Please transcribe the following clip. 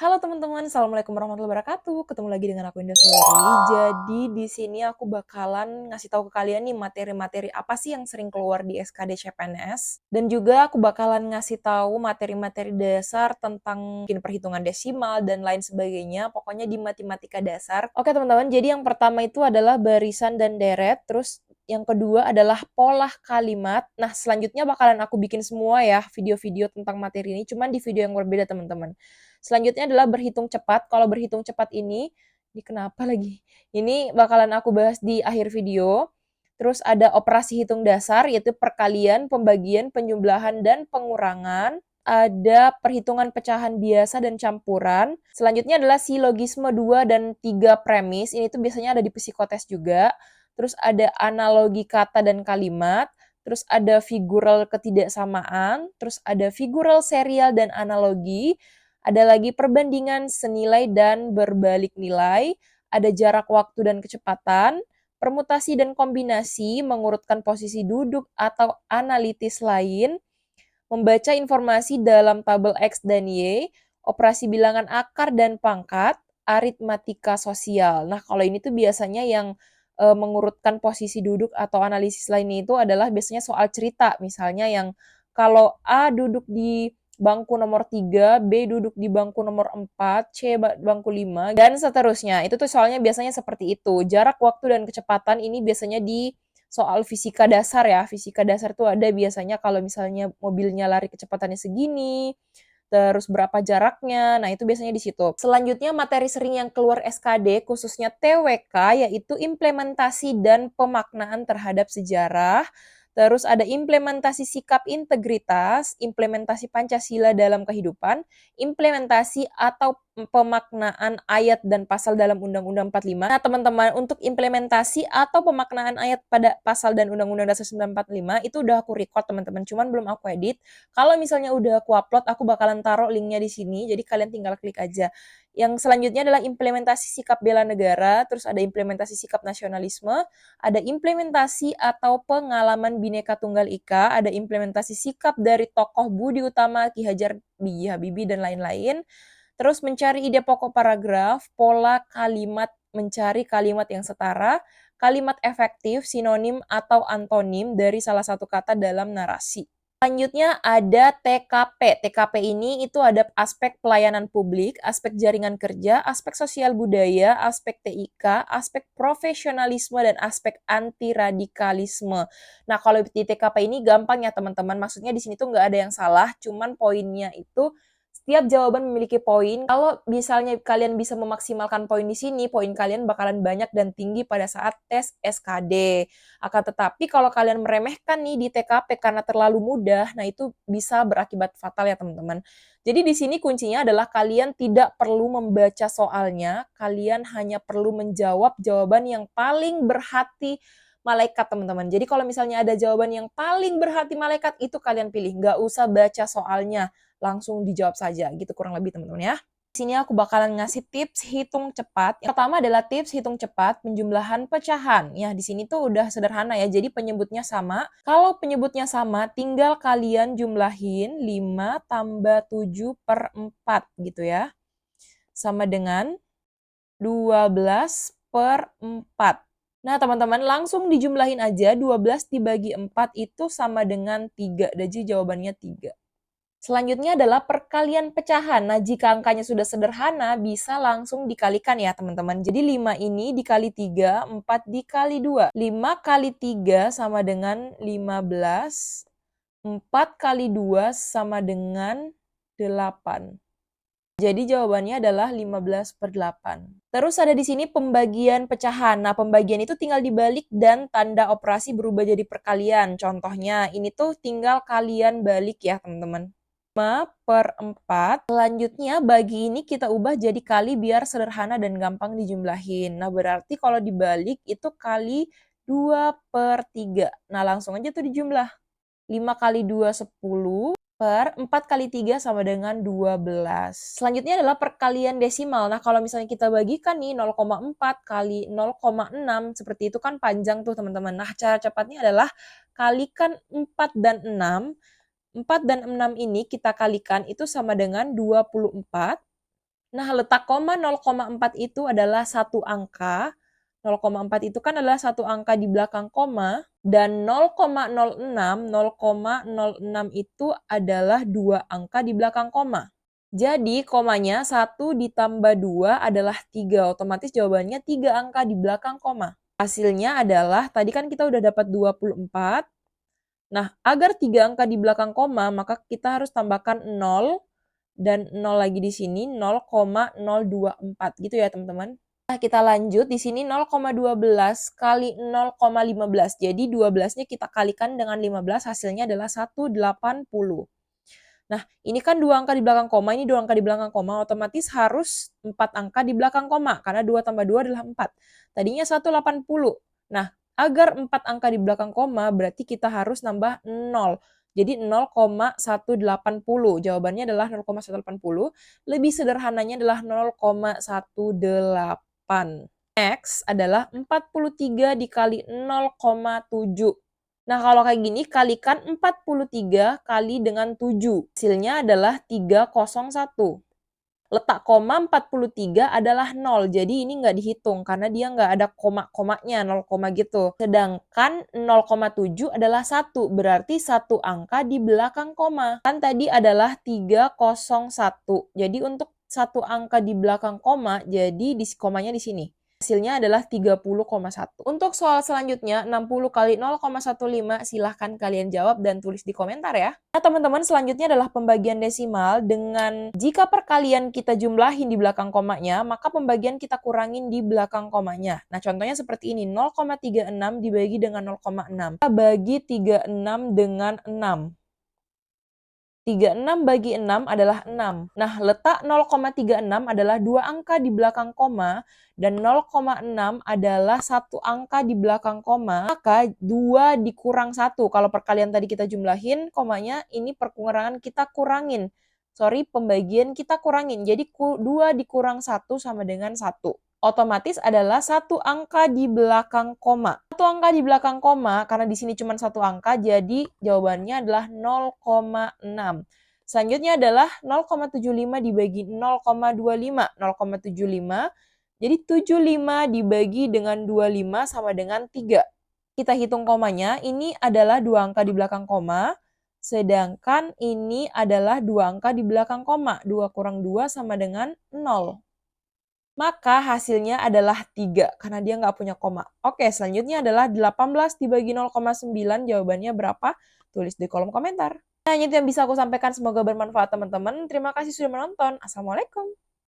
Halo teman-teman, assalamualaikum warahmatullahi wabarakatuh. Ketemu lagi dengan aku Indah Sendiri. Jadi di sini aku bakalan ngasih tahu ke kalian nih materi-materi apa sih yang sering keluar di SKD CPNS. Dan juga aku bakalan ngasih tahu materi-materi dasar tentang mungkin perhitungan desimal dan lain sebagainya. Pokoknya di matematika dasar. Oke teman-teman, jadi yang pertama itu adalah barisan dan deret. Terus yang kedua adalah pola kalimat. Nah, selanjutnya bakalan aku bikin semua ya video-video tentang materi ini, cuman di video yang berbeda teman-teman. Selanjutnya adalah berhitung cepat. Kalau berhitung cepat ini kenapa lagi? Ini bakalan aku bahas di akhir video. Terus ada operasi hitung dasar, yaitu perkalian, pembagian, penjumlahan, dan pengurangan. Ada perhitungan pecahan biasa dan campuran. Selanjutnya adalah silogisme 2 dan 3 premis. Ini tuh biasanya ada di psikotes juga. Terus ada analogi kata dan kalimat. Terus ada figural ketidaksamaan. Terus ada figural serial dan analogi. Ada lagi perbandingan senilai dan berbalik nilai, ada jarak waktu dan kecepatan, permutasi dan kombinasi, mengurutkan posisi duduk atau analitis lain, membaca informasi dalam tabel X dan Y, operasi bilangan akar dan pangkat, aritmatika sosial. Nah, kalau ini tuh biasanya yang mengurutkan posisi duduk atau analisis lainnya itu adalah biasanya soal cerita. Misalnya yang kalau A duduk di bangku nomor 3, B duduk di bangku nomor 4, C bangku 5, dan seterusnya. Itu tuh soalnya biasanya seperti itu. Jarak waktu dan kecepatan ini biasanya di soal fisika dasar ya. Fisika dasar tuh ada biasanya kalau misalnya mobilnya lari kecepatannya segini, terus berapa jaraknya. Nah, itu biasanya di situ. Selanjutnya materi sering yang keluar SKD khususnya TWK yaitu implementasi dan pemaknaan terhadap sejarah. Terus ada implementasi sikap integritas, implementasi Pancasila dalam kehidupan, implementasi atau pemaknaan ayat dan pasal dalam Undang-Undang 45. Nah, teman-teman, untuk implementasi atau pemaknaan ayat pada pasal dan Undang-Undang Dasar 1945 itu udah aku record, teman-teman, cuman belum aku edit. Kalau misalnya udah aku upload, aku bakalan taruh linknya di sini, jadi kalian tinggal klik aja. Yang selanjutnya adalah implementasi sikap bela negara, terus ada implementasi sikap nasionalisme, ada implementasi atau pengalaman Bhinneka Tunggal Ika, ada implementasi sikap dari tokoh Budi Utama, Ki Hajar B. Habibie, dan lain-lain. Terus mencari ide pokok paragraf, pola kalimat, mencari kalimat yang setara, kalimat efektif, sinonim atau antonim dari salah satu kata dalam narasi. Selanjutnya ada TKP. TKP ini itu ada aspek pelayanan publik, aspek jaringan kerja, aspek sosial budaya, aspek TIK, aspek profesionalisme, dan aspek anti radikalisme. Nah, kalau di TKP ini gampang ya teman-teman. Maksudnya di sini tuh nggak ada yang salah, cuman poinnya itu setiap jawaban memiliki poin. Kalau misalnya kalian bisa memaksimalkan poin di sini, poin kalian bakalan banyak dan tinggi pada saat tes SKD. Akan tetapi kalau kalian meremehkan nih di TKP karena terlalu mudah, nah itu bisa berakibat fatal ya teman-teman. Jadi di sini kuncinya adalah kalian tidak perlu membaca soalnya, kalian hanya perlu menjawab jawaban yang paling berhati malaikat teman-teman. Jadi kalau misalnya ada jawaban yang paling berhati malaikat itu kalian pilih, nggak usah baca soalnya, langsung dijawab saja gitu kurang lebih teman-teman ya. Di sini aku bakalan ngasih tips hitung cepat. Yang pertama adalah tips hitung cepat penjumlahan pecahan. Ya, di sini tuh udah sederhana ya. Jadi penyebutnya sama. Kalau penyebutnya sama, tinggal kalian jumlahin 5 tambah 7 per 4 gitu ya. Sama dengan 12 per 4. Nah, teman-teman langsung dijumlahin aja 12 dibagi 4 itu sama dengan 3. Jadi jawabannya 3. Selanjutnya adalah perkalian pecahan. Nah, jika angkanya sudah sederhana, bisa langsung dikalikan ya, teman-teman. Jadi 5 ini dikali 3, 4 dikali 2. 5 kali 3 sama dengan 15. 4 kali 2 sama dengan 8. Jadi jawabannya adalah 15 per 8. Terus ada di sini pembagian pecahan. Nah, pembagian itu tinggal dibalik dan tanda operasi berubah jadi perkalian. Contohnya, ini tuh tinggal kalian balik ya, teman-teman. 5 per 4. Selanjutnya, bagi ini kita ubah jadi kali biar sederhana dan gampang dijumlahin. Nah, berarti kalau dibalik itu kali 2 per 3. Nah, langsung aja tuh dijumlah. 5 kali 2, 10. Per 4 kali 3 sama dengan 12. Selanjutnya adalah perkalian desimal. Nah, kalau misalnya kita bagikan nih 0,4 kali 0,6, seperti itu kan panjang tuh teman-teman. Nah, cara cepatnya adalah kalikan 4 dan 6. 4 dan 6 ini kita kalikan itu sama dengan 24. Nah, letak koma 0,4 itu adalah satu angka. 0,4 itu kan adalah satu angka di belakang koma. Dan 0,06 itu adalah dua angka di belakang koma. Jadi, komanya 1 ditambah 2 adalah 3. Otomatis jawabannya 3 angka di belakang koma. Hasilnya adalah, tadi kan kita udah dapat 24. Nah, agar 3 angka di belakang koma, maka kita harus tambahkan 0 dan 0 lagi di sini 0,024 gitu ya teman-teman. Nah, kita lanjut di sini 0,12 kali 0,15. Jadi 12-nya kita kalikan dengan 15 hasilnya adalah 180. Nah, ini kan dua angka di belakang koma, ini dua angka di belakang koma, otomatis harus 4 angka di belakang koma, karena 2 tambah 2 adalah 4. Tadinya 180. Nah, agar 4 angka di belakang koma, berarti kita harus nambah 0. Jadi 0,180. Jawabannya adalah 0,180. Lebih sederhananya adalah 0,18. X adalah 43 dikali 0,7. Nah, kalau kayak gini, kalikan 43 kali dengan 7. Hasilnya adalah 301. Letak koma 43 adalah 0, jadi ini nggak dihitung karena dia nggak ada koma-komanya, 0, gitu. Sedangkan 0,7 adalah 1, berarti satu angka di belakang koma. Kan tadi adalah 301, jadi untuk satu angka di belakang koma, jadi komanya di sini. Hasilnya adalah 30,1. Untuk soal selanjutnya, 60 kali 0,15, silahkan kalian jawab dan tulis di komentar ya. Nah teman-teman, selanjutnya adalah pembagian desimal dengan jika perkalian kita jumlahin di belakang komanya, maka pembagian kita kurangin di belakang komanya. Nah contohnya seperti ini, 0,36 dibagi dengan 0,6. Kita bagi 36 dengan 6. 36 bagi 6 adalah 6. Nah, letak 0,36 adalah dua angka di belakang koma dan 0,6 adalah satu angka di belakang koma. Maka 2 dikurang 1. Kalau perkalian tadi kita jumlahin, komanya ini perkurangan kita kurangin. Sorry, pembagian kita kurangin. Jadi 2 dikurang 1 sama dengan 1. Otomatis adalah satu angka di belakang koma. Satu angka di belakang koma, karena di sini cuma satu angka, jadi jawabannya adalah 0,6. Selanjutnya adalah 0,75 dibagi 0,25. 0,75, jadi 75 dibagi dengan 25 sama dengan 3. Kita hitung komanya, ini adalah dua angka di belakang koma, sedangkan ini adalah dua angka di belakang koma. 2 kurang 2 sama dengan 0. Maka hasilnya adalah 3, karena dia nggak punya koma. Oke, selanjutnya adalah 18 dibagi 0,9, jawabannya berapa? Tulis di kolom komentar. Nah, itu yang bisa aku sampaikan, semoga bermanfaat teman-teman. Terima kasih sudah menonton. Assalamualaikum.